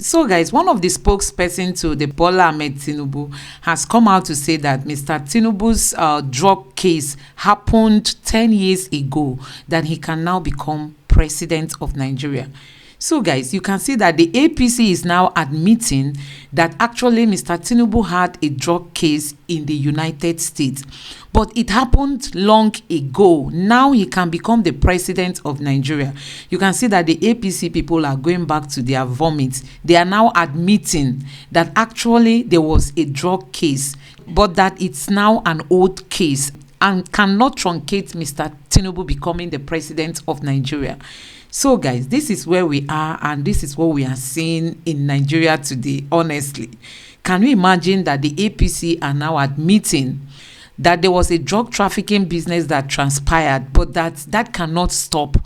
So, guys, one of the spokesperson to the Bola Ahmed Tinubu has come out to say that Mr. Tinubu's drug case happened 10 years ago, that he can now become president of Nigeria. So, guys, you can see that the APC is now admitting that actually Mr. Tinubu had a drug case in the United States, but it happened long ago. Now he can become the president of Nigeria. You can see that the APC people are going back to their vomit. They are now admitting that actually there was a drug case, but that it's now an old case and cannot truncate Mr. Tinubu becoming the president of Nigeria. So, guys, this is where we are, and this is what we are seeing in Nigeria today, honestly. Can you imagine that the APC are now admitting that there was a drug trafficking business that transpired, but that cannot stop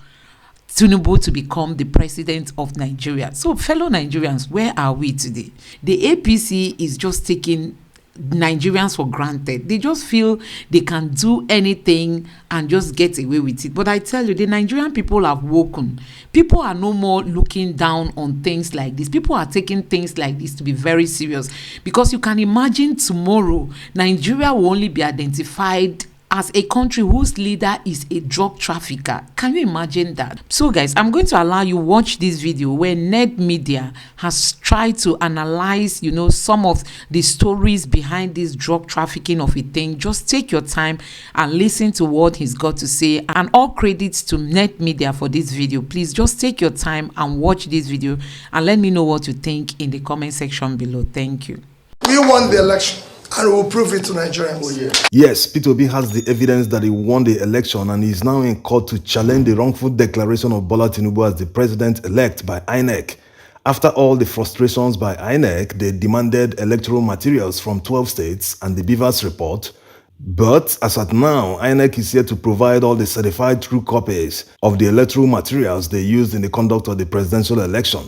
Tinubu to become the president of Nigeria? So, fellow Nigerians, where are we today? The APC is just taking Nigerians for granted. They just feel they can do anything and just get away with it. But I tell you, the Nigerian people have woken. People are no more looking down on things like this. People are taking things like this to be very serious, because you can imagine tomorrow Nigeria will only be identified as a country whose leader is a drug trafficker. Can you imagine that? So, guys, I'm going to allow you watch this video where Ned Media has tried to analyze, some of the stories behind this drug trafficking of a thing. Just take your time and listen to what he's got to say. And all credits to Ned Media for this video. Please just take your time and watch this video and let me know what you think in the comment section below. Thank you. We won the election, and we will prove it to Nigerians. Oh, yeah. Yes, Peter Obi has the evidence that he won the election, and he is now in court to challenge the wrongful declaration of Bola Tinubu as the president-elect by INEC. After all the frustrations by INEC, they demanded electoral materials from 12 states and the Beavers report. But as at now, INEC is here to provide all the certified true copies of the electoral materials they used in the conduct of the presidential election.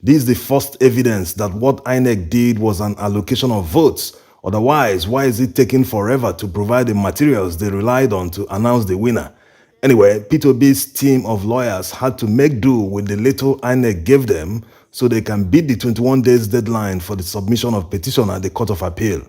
This is the first evidence that what INEC did was an allocation of votes. Otherwise, why is it taking forever to provide the materials they relied on to announce the winner? Anyway, Peter Obi's team of lawyers had to make do with the little INEC gave them so they can beat the 21 days deadline for the submission of petition at the Court of Appeal.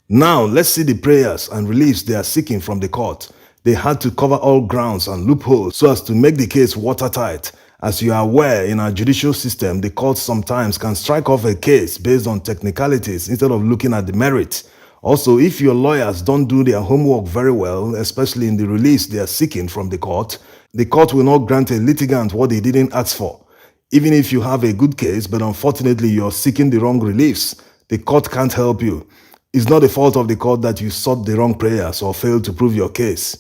Now, let's see the prayers and reliefs they are seeking from the court. They had to cover all grounds and loopholes so as to make the case watertight. As you are aware, in our judicial system, the court sometimes can strike off a case based on technicalities instead of looking at the merit. Also, if your lawyers don't do their homework very well, especially in the release they are seeking from the court will not grant a litigant what he didn't ask for. Even if you have a good case, but unfortunately you're seeking the wrong reliefs, the court can't help you. It's not the fault of the court that you sought the wrong prayers or failed to prove your case.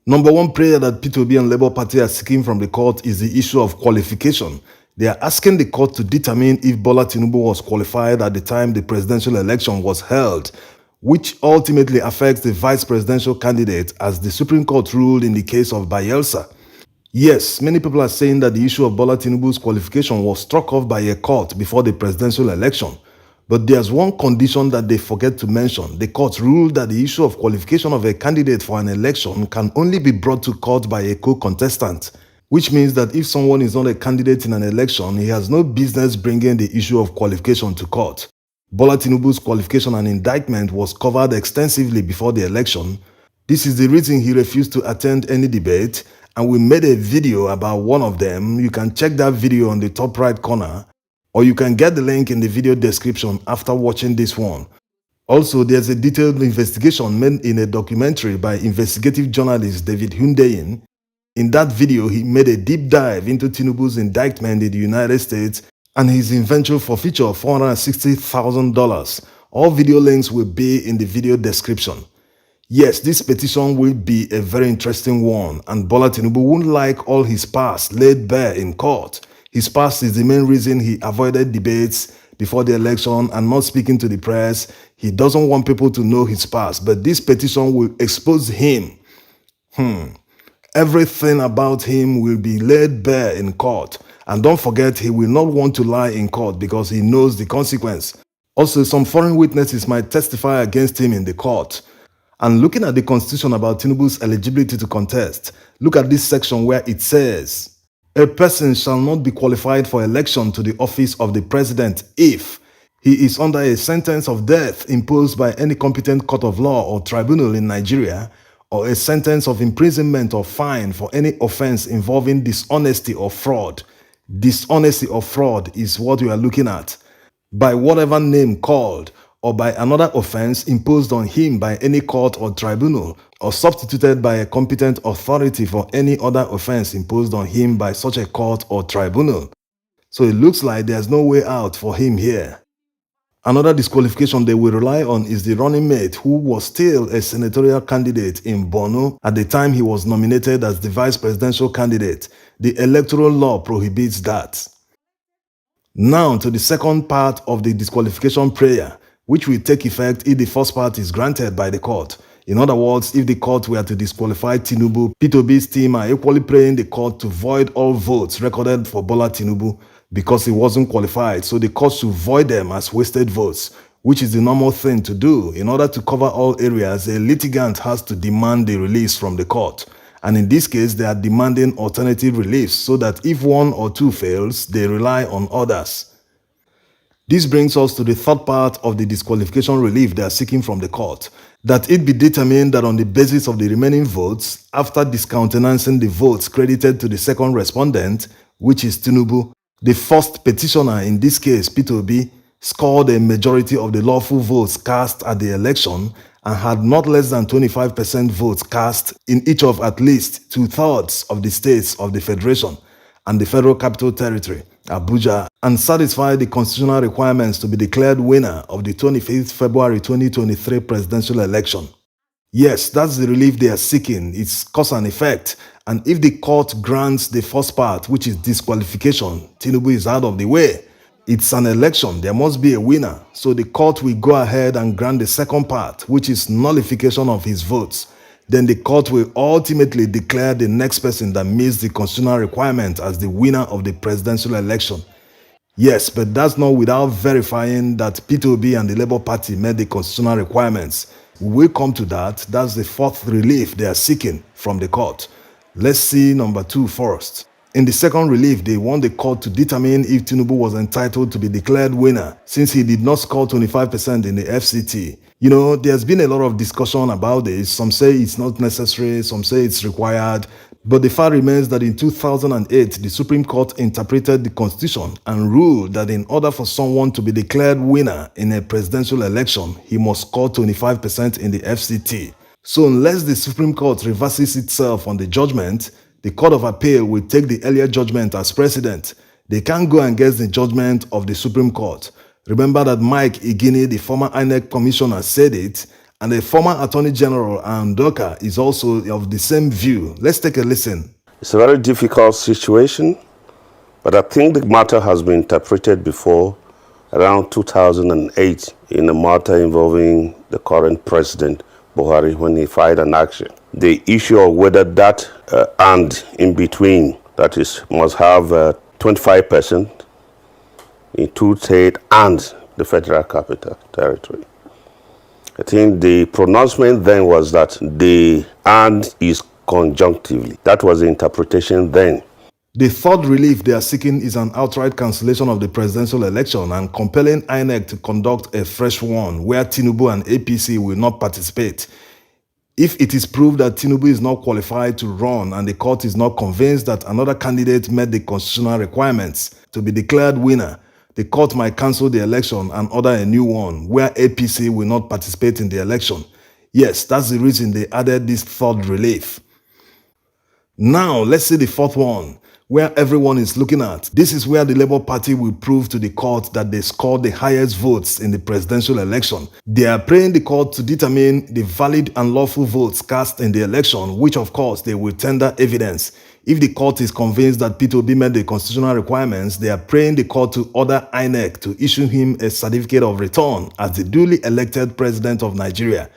Number one prayer that Peter Obi and Labour Party are seeking from the court is the issue of qualification. They are asking the court to determine if Bola Tinubu was qualified at the time the presidential election was held, which ultimately affects the vice presidential candidate, as the Supreme Court ruled in the case of Bayelsa. Yes, many people are saying that the issue of Bola Tinubu's qualification was struck off by a court before the presidential election. But there's one condition that they forget to mention. The court ruled that the issue of qualification of a candidate for an election can only be brought to court by a co-contestant, which means that if someone is not a candidate in an election, he has no business bringing the issue of qualification to court. Bola Tinubu's qualification and indictment was covered extensively before the election. This is the reason he refused to attend any debate, and we made a video about one of them. You can check that video on the top right corner, or you can get the link in the video description after watching this one. Also, there's a detailed investigation made in a documentary by investigative journalist David Hundeyin. In that video, he made a deep dive into Tinubu's indictment in the United States and his eventual forfeiture of $460,000. All video links will be in the video description. Yes, this petition will be a very interesting one, and Bola Tinubu won't like all his past laid bare in court. His past is the main reason he avoided debates before the election and not speaking to the press. He doesn't want people to know his past, but this petition will expose him. Everything about him will be laid bare in court. And don't forget, he will not want to lie in court because he knows the consequence. Also, some foreign witnesses might testify against him in the court. And looking at the constitution about Tinubu's eligibility to contest, look at this section where it says, A person shall not be qualified for election to the office of the president if he is under a sentence of death imposed by any competent court of law or tribunal in Nigeria, or a sentence of imprisonment or fine for any offense involving dishonesty or fraud. Dishonesty or fraud is what we are looking at. By whatever name called, or by another offense imposed on him by any court or tribunal, or substituted by a competent authority for any other offense imposed on him by such a court or tribunal. So it looks like there's no way out for him here. Another disqualification they will rely on is the running mate who was still a senatorial candidate in Borno at the time he was nominated as the vice presidential candidate. The electoral law prohibits that. Now to the second part of the disqualification prayer, which will take effect if the first part is granted by the court. In other words, if the court were to disqualify Tinubu, Peter Obi's team are equally praying the court to void all votes recorded for Bola Tinubu because he wasn't qualified, so the court should void them as wasted votes, which is the normal thing to do. In order to cover all areas, a litigant has to demand the release from the court. And in this case, they are demanding alternative reliefs so that if one or two fails, they rely on others. This brings us to the third part of the disqualification relief they are seeking from the court, that it be determined that on the basis of the remaining votes, after discountenancing the votes credited to the second respondent, which is Tinubu, the first petitioner, in this case Peter Obi, scored a majority of the lawful votes cast at the election and had not less than 25% votes cast in each of at least 2/3 of the states of the Federation and the Federal Capital Territory, Abuja, and satisfied the constitutional requirements to be declared winner of the 25th February 2023 presidential election. Yes, that's the relief they are seeking. It's cause and effect. And if the court grants the first part, which is disqualification, Tinubu is out of the way. It's an election, there must be a winner. So the court will go ahead and grant the second part, which is nullification of his votes. Then the court will ultimately declare the next person that meets the constitutional requirement as the winner of the presidential election. Yes, but that's not without verifying that Peter Obi and the Labour Party met the constitutional requirements. We will come to that. That's the fourth relief they are seeking from the court. Let's see number 2 first. In the second relief, they want the court to determine if Tinubu was entitled to be declared winner since he did not score 25% in the FCT. You know, there's been a lot of discussion about this. Some say it's not necessary, some say it's required. But the fact remains that in 2008, the Supreme Court interpreted the Constitution and ruled that in order for someone to be declared winner in a presidential election, he must score 25% in the FCT. So unless the Supreme Court reverses itself on the judgment, the Court of Appeal will take the earlier judgment as precedent. They can't go against the judgment of the Supreme Court. Remember that Mike Igini, the former INEC commissioner, said it, and the former Attorney General Ananuga is also of the same view. Let's take a listen. It's a very difficult situation, but I think the matter has been interpreted before around 2008 in a matter involving the current president, Buhari, when he filed an action. The issue of whether that and in between, that is, must have 25% in 2 states and the Federal Capital Territory. I think the pronouncement then was that the and is conjunctively. That was the interpretation then. The third relief they are seeking is an outright cancellation of the presidential election and compelling INEC to conduct a fresh one where Tinubu and APC will not participate. If it is proved that Tinubu is not qualified to run and the court is not convinced that another candidate met the constitutional requirements to be declared winner, the court might cancel the election and order a new one where APC will not participate in the election. Yes, that's the reason they added this third relief. Now, let's see the fourth one, where everyone is looking at. This is where the Labour Party will prove to the court that they scored the highest votes in the presidential election. They are praying the court to determine the valid and lawful votes cast in the election, which of course they will tender evidence. If the court is convinced that Peter Obi met the constitutional requirements, they are praying the court to order INEC to issue him a certificate of return as the duly elected president of Nigeria.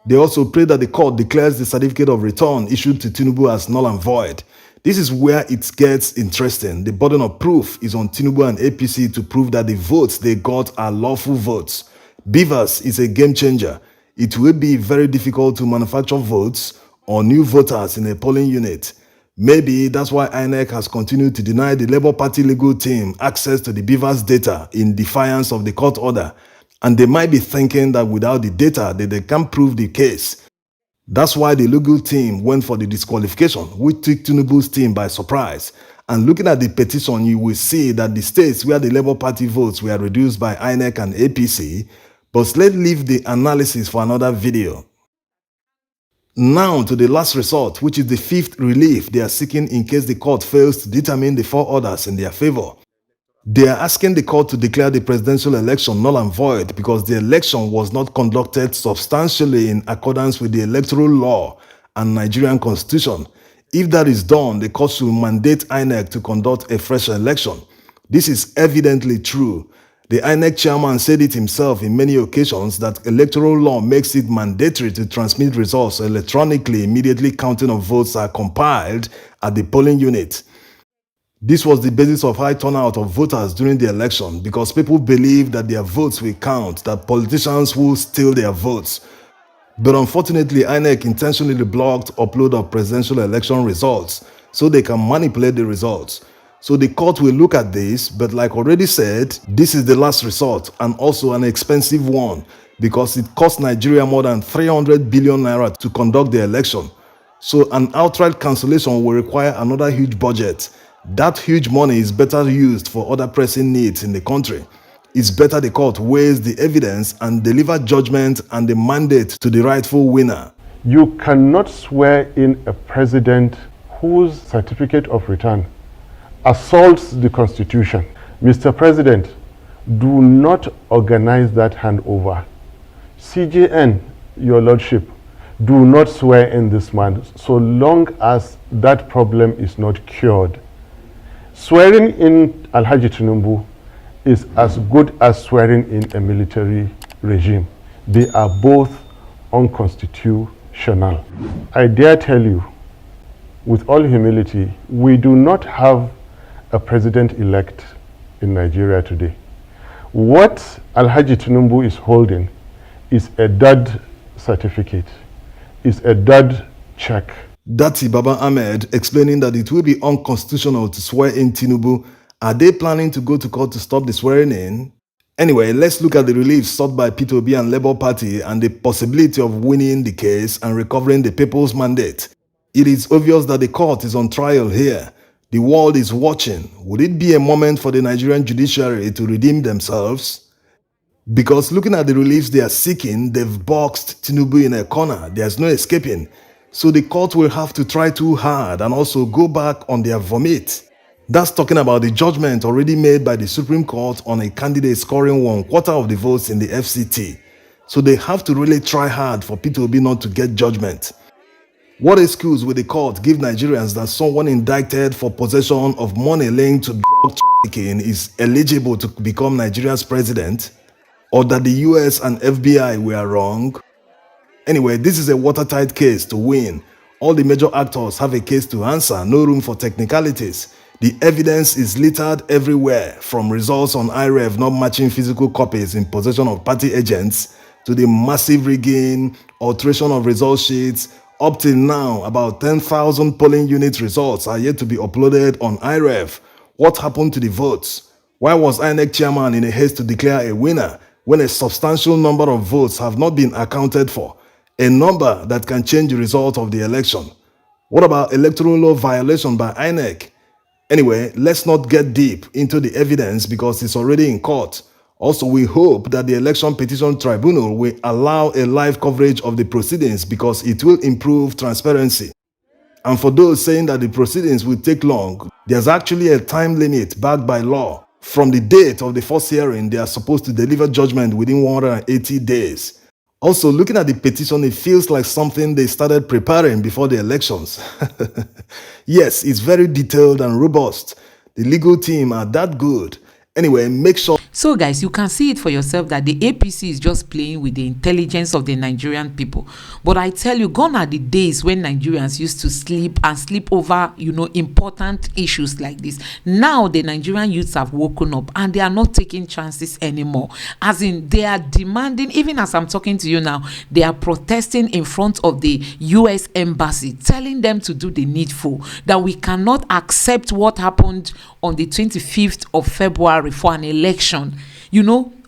They also pray that the court declares the certificate of return issued to Tinubu as null and void. This is where it gets interesting. The burden of proof is on Tinubu and APC to prove that the votes they got are lawful votes. Beavers is a game changer. It will be very difficult to manufacture votes or new voters in a polling unit. Maybe that's why INEC has continued to deny the Labour Party legal team access to the Beavers data in defiance of the court order, and they might be thinking that without the data they can't prove the case. That's why the legal team went for the disqualification, which took Tinubu's team by surprise. And looking at the petition, you will see that the states where the Labour Party votes were reduced by INEC and APC, but let's leave the analysis for another video. Now to the last resort, which is the fifth relief they are seeking in case the court fails to determine the 4 orders in their favor. They are asking the court to declare the presidential election null and void because the election was not conducted substantially in accordance with the electoral law and Nigerian constitution. If that is done, the court should mandate INEC to conduct a fresh election. This is evidently true. The INEC chairman said it himself in many occasions that electoral law makes it mandatory to transmit results electronically immediately counting of votes are compiled at the polling unit. This was the basis of high turnout of voters during the election because people believe that their votes will count, that politicians will steal their votes. But unfortunately, INEC intentionally blocked upload of presidential election results so they can manipulate the results. So the court will look at this, but like already said, this is the last resort and also an expensive one because it cost Nigeria more than 300 billion naira to conduct the election. So an outright cancellation will require another huge budget. That huge money is better used for other pressing needs in the country. It's better the court weighs the evidence and deliver judgment and the mandate to the rightful winner. You cannot swear in a president whose certificate of return assaults the Constitution. Mr. President, do not organize that handover. CJN, your lordship, do not swear in this man so long as that problem is not cured. Swearing in Alhaji Tinubu is as good as swearing in a military regime. They are both unconstitutional. I dare tell you, with all humility, we do not have a president-elect in Nigeria today. What Alhaji Tinubu is holding is a dud certificate, is a dud check. That's Baba Ahmed explaining that it will be unconstitutional to swear in Tinubu. Are they planning to go to court to stop the swearing in? Anyway, let's look at the relief sought by Peter Obi and Labour Party and the possibility of winning the case and recovering the people's mandate. It is obvious that the court is on trial here. The world is watching. Would it be a moment for the Nigerian judiciary to redeem themselves? Because looking at the reliefs they are seeking, they've boxed Tinubu in a corner. There's no escaping. So the court will have to try too hard and also go back on their vomit. That's talking about the judgment already made by the Supreme Court on a candidate scoring 1/4 of the votes in the FCT. So they have to really try hard for Peter Obi not to get judgment. What excuse will the court give Nigerians that someone indicted for possession of money linked to drug trafficking is eligible to become Nigeria's president? Or that the US and FBI were wrong? Anyway, this is a watertight case to win. All the major actors have a case to answer, no room for technicalities. The evidence is littered everywhere, from results on IREV not matching physical copies in possession of party agents, to the massive rigging, alteration of result sheets. Up till now, about 10,000 polling unit results are yet to be uploaded on IREV. What happened to the votes? Why was INEC chairman in a haste to declare a winner when a substantial number of votes have not been accounted for? A number that can change the result of the election. What about electoral law violation by INEC? Anyway, let's not get deep into the evidence because it's already in court. Also, we hope that the Election Petition Tribunal will allow a live coverage of the proceedings because it will improve transparency. And for those saying that the proceedings will take long, there's actually a time limit backed by law. From the date of the first hearing, they are supposed to deliver judgment within 180 days. Also, looking at the petition, it feels like something they started preparing before the elections. Yes, it's very detailed and robust. The legal team are that good. Anyway, make sure So guys, you can see it for yourself that the APC is just playing with the intelligence of the Nigerian people. But I tell you, gone are the days when Nigerians used to sleep over, important issues like this. Now the Nigerian youths have woken up and they are not taking chances anymore. As in, they are demanding, even as I'm talking to you now, they are protesting in front of the US embassy, telling them to do the needful, that we cannot accept what happened on the 25th of February for an election.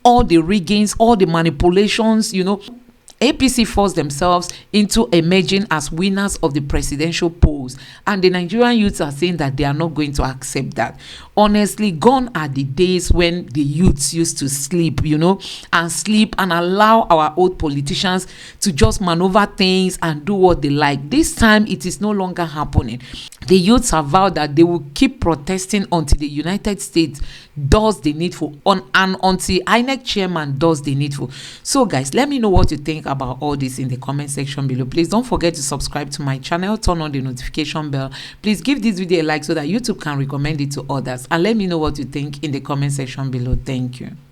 All the riggings, all the manipulations, APC forced themselves into emerging as winners of the presidential polls, and the Nigerian youths are saying that they are not going to accept that. Honestly, gone are the days when the youths used to sleep, and allow our old politicians to just maneuver things and do what they like. This time, it is no longer happening. The youths have vowed that they will keep protesting until the United States does the needful, and until INEC chairman does the needful. So guys, let me know what you think about all this in the comment section below. Please don't forget to subscribe to my channel, turn on the notification bell. Please give this video a like so that YouTube can recommend it to others, and let me know what you think in the comment section below. Thank you.